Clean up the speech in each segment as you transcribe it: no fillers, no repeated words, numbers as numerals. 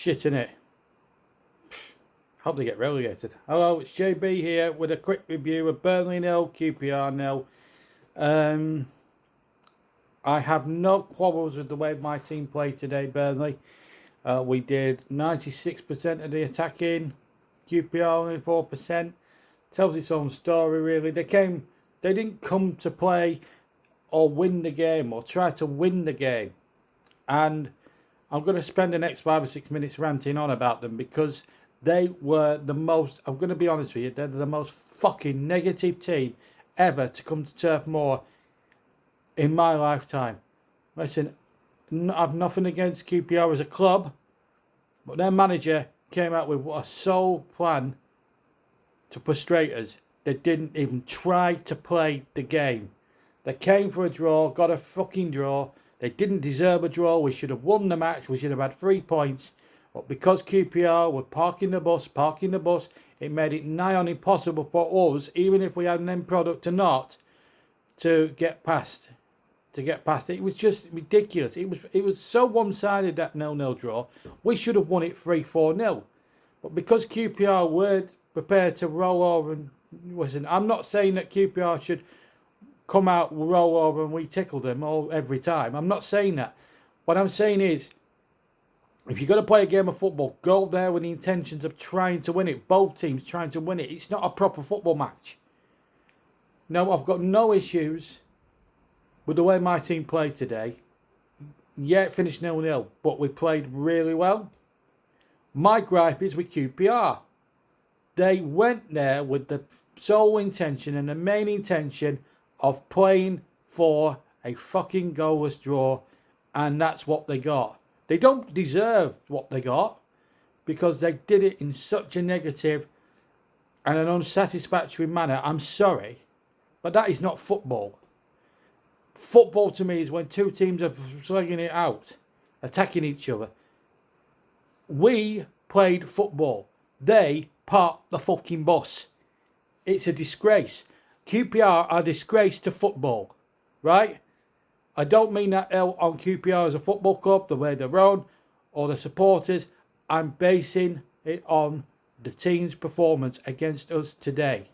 shit, innit? Hope they get relegated. Hello, it's JB here with a quick review of Burnley 0, QPR 0. I have no quarrels with the way my team played today, Burnley. We did 96% of the attacking, QPR only 4%. Tells its own story, really. They didn't come to play or win the game or try to win the game. And I'm going to spend the next 5 or 6 minutes ranting on about them because they were the most, I'm going to be honest with you, they're the most fucking negative team ever to come to Turf Moor in my lifetime. Listen, I've nothing against QPR as a club, but their manager came out with a sole plan to frustrate us. They didn't even try to play the game. They came for a draw, got a fucking draw. They didn't deserve a draw. We should have won the match. We should have had 3 points. But because QPR were parking the bus, it made it nigh on impossible for us, even if we had an end product or not, to get past. It was just ridiculous. It was so one-sided, that 0-0 draw. We should have won it 3-4-0. But because QPR weren't prepared to roll over and listen, I'm not saying that QPR should come out, roll over and we tickle them all every time. I'm not saying that. What I'm saying is, if you're going to play a game of football, go there with the intentions of trying to win it. Both teams trying to win it. It's not a proper football match. No, I've got no issues with the way my team played today. Yeah, it finished 0-0, but we played really well. My gripe is with QPR. They went there with the sole intention and the main intention of playing for a fucking goalless draw, and that's what they got. They don't deserve what they got because they did it in such a negative and an unsatisfactory manner. I'm sorry, but that is not football. Football to me is when two teams are slugging it out, attacking each other. We played football. They parked the fucking bus. It's a disgrace. QPR are a disgrace to football, right? I don't mean that ill on QPR as a football club, the way they're run, or the supporters. I'm basing it on the team's performance against us today.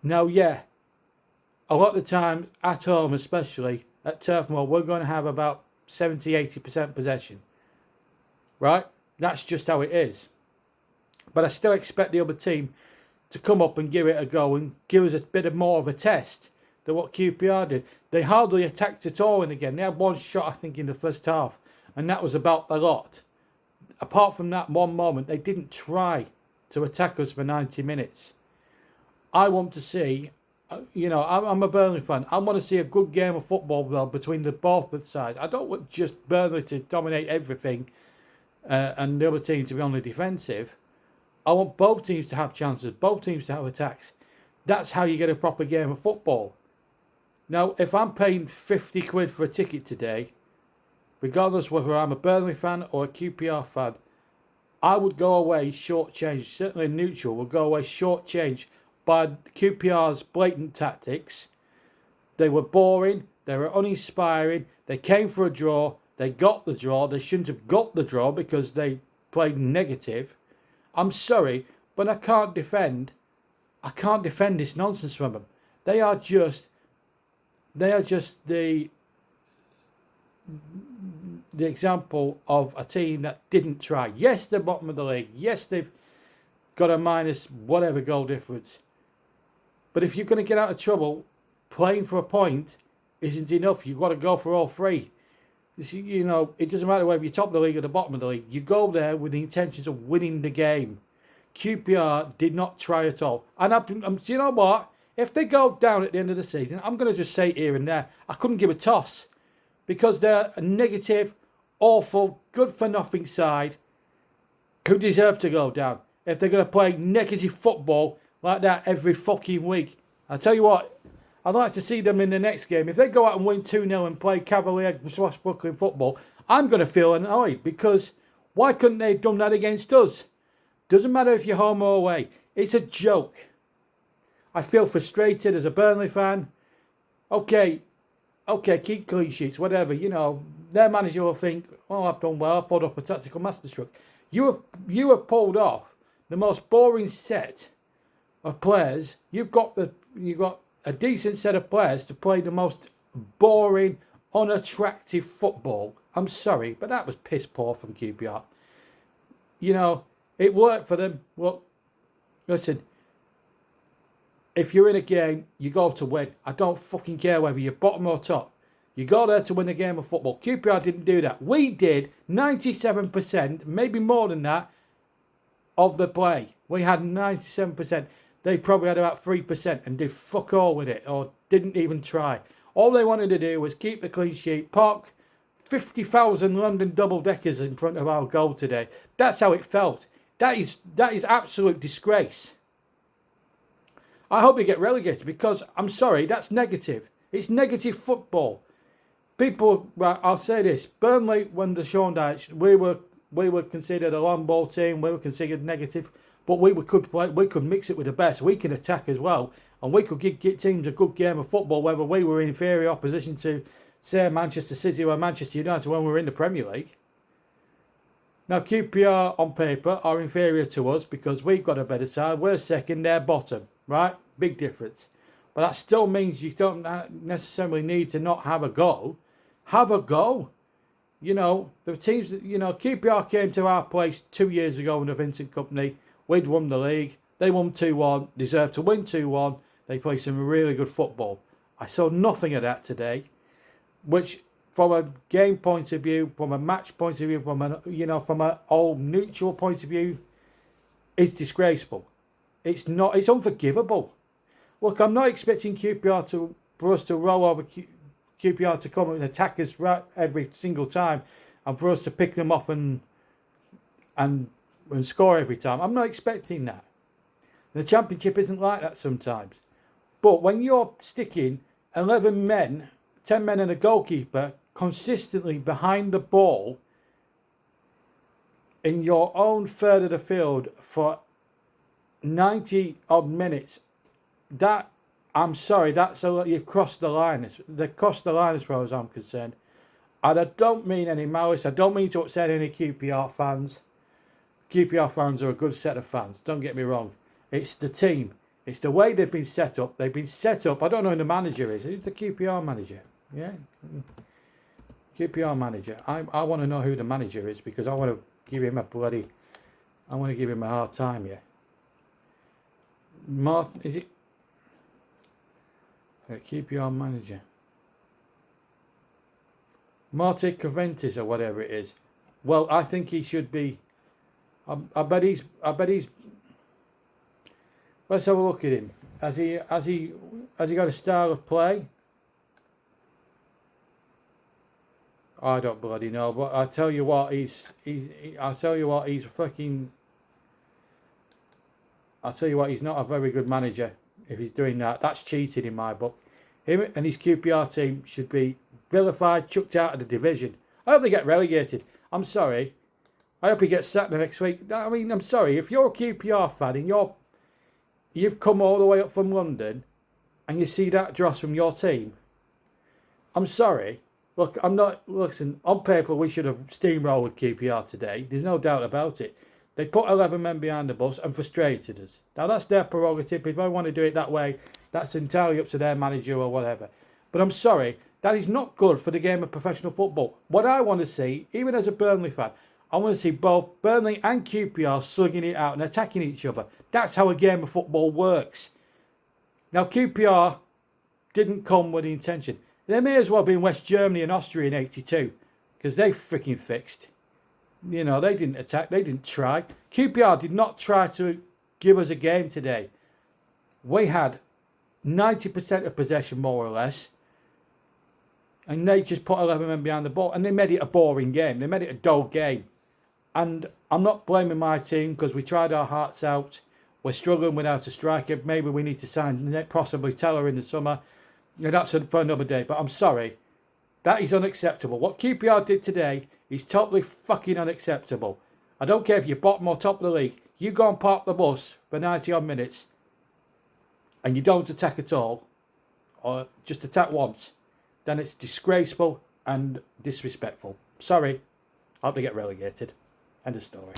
Now, yeah, a lot of the time, at home especially, at Turf Moor, we're going to have about 70-80% possession, right? That's just how it is. But I still expect the other team to come up and give it a go and give us a bit more of a test than what QPR did. They hardly attacked at all in the game. They had one shot, I think, in the first half, and that was about the lot. Apart from that one moment, they didn't try to attack us for 90 minutes. I want to see, I'm a Burnley fan. I want to see a good game of football between both sides. I don't want just Burnley to dominate everything and the other team to be only defensive. I want both teams to have chances, both teams to have attacks. That's how you get a proper game of football. Now, if I'm paying 50 quid for a ticket today, regardless whether I'm a Burnley fan or a QPR fan, I would go away shortchanged. Certainly neutral would go away shortchanged by QPR's blatant tactics. They were boring. They were uninspiring. They came for a draw. They got the draw. They shouldn't have got the draw because they played negative. I'm sorry, but I can't defend this nonsense from them. They are just the example of a team that didn't try. Yes, they're bottom of the league. Yes, they've got a minus whatever goal difference. But if you're going to get out of trouble, playing for a point isn't enough. You've got to go for all 3. It doesn't matter whether you're top of the league or the bottom of the league. You go there with the intentions of winning the game. QPR did not try at all. And you know what? If they go down at the end of the season, I'm going to just say it here and there, I couldn't give a toss. Because they're a negative, awful, good-for-nothing side who deserve to go down. If they're going to play negative football like that every fucking week. I'll tell you what, I'd like to see them in the next game. If they go out and win 2-0 and play cavalier swashbuckling football, I'm going to feel annoyed because why couldn't they have done that against us? Doesn't matter if you're home or away. It's a joke. I feel frustrated as a Burnley fan. Okay, okay, keep clean sheets, whatever. You know, their manager will think, "Oh, I've done well. I've pulled off a tactical masterstroke." You have pulled off the most boring set of players. You've got a decent set of players to play the most boring, unattractive football. I'm sorry, but that was piss poor from QPR. You know, it worked for them. Look, listen, if you're in a game, you go to win. I don't fucking care whether you're bottom or top. You go there to win a game of football. QPR didn't do that. We did 97%, maybe more than that, of the play. We had 97%. They probably had about 3% and did fuck all with it, or didn't even try. All they wanted to do was keep the clean sheet, park 50,000 London double-deckers in front of our goal today. That's how it felt. That is absolute disgrace. I hope they get relegated because, I'm sorry, that's negative. It's negative football. People, right, I'll say this. Burnley, when the Sean died, we were considered a long ball team. We were considered negative. But we could mix it with the best. We could attack as well. And we could give teams a good game of football, whether we were inferior opposition to, say, Manchester City or Manchester United when we were in the Premier League. Now, QPR on paper are inferior to us because we've got a better side. We're second, they're bottom, right? Big difference. But that still means you don't necessarily need to not have a go. Have a go. You know, the teams, QPR came to our place 2 years ago in the Vincent Company. We'd won the league. They won 2-1. Deserved to win 2-1. They played some really good football. I saw nothing of that today, which, from a game point of view, from a match point of view, from an old neutral point of view, is disgraceful. It's not. It's unforgivable. Look, I'm not expecting for us to roll over QPR to come and attack us right every single time, and for us to pick them off and score every time. I'm not expecting that. The Championship isn't like that sometimes. But when you're sticking 11 men, 10 men and a goalkeeper consistently behind the ball in your own third of the field for 90 odd minutes, that, I'm sorry, you've crossed the line. They've crossed the line as far as I'm concerned. And I don't mean any malice. I don't mean to upset any QPR fans. QPR fans are a good set of fans. Don't get me wrong. It's the team. It's the way they've been set up. They've been set up. I don't know who the manager is. Who's the QPR manager? Yeah? QPR manager. I want to know who the manager is because I want to give him a hard time, yeah. Martin, is it? QPR manager. Martin Caventis or whatever it is. Well, I think he should be. I bet he's. Let's have a look at him. Has he got a style of play? I don't bloody know, but I tell you what, he's not a very good manager if he's doing that. That's cheating in my book. Him and his QPR team should be vilified, chucked out of the division. I hope they get relegated. I'm sorry. I hope he gets sacked the next week. I mean, I'm sorry. If you're a QPR fan and you've come all the way up from London and you see that dross from your team, I'm sorry. Look, listen, on paper we should have steamrolled QPR today. There's no doubt about it. They put 11 men behind the bus and frustrated us. Now that's their prerogative. If they want to do it that way, that's entirely up to their manager or whatever. But I'm sorry, that is not good for the game of professional football. What I want to see, even as a Burnley fan, I want to see both Burnley and QPR slugging it out and attacking each other. That's how a game of football works. Now QPR didn't come with the intention. They may as well be in West Germany and Austria in '82 because they freaking fixed. You know, they didn't attack, they didn't try. QPR did not try to give us a game today. We had 90% of possession more or less. And they just put 11 men behind the ball and they made it a boring game. They made it a dull game. And I'm not blaming my team because we tried our hearts out. We're struggling without a striker. Maybe we need to sign possibly Teller in the summer. Yeah, that's for another day. But I'm sorry. That is unacceptable. What QPR did today is totally fucking unacceptable. I don't care if you're bottom or top of the league. You go and park the bus for 90 odd minutes and you don't attack at all. Or just attack once. then it's disgraceful and disrespectful. Sorry, I hope they get relegated. End of story.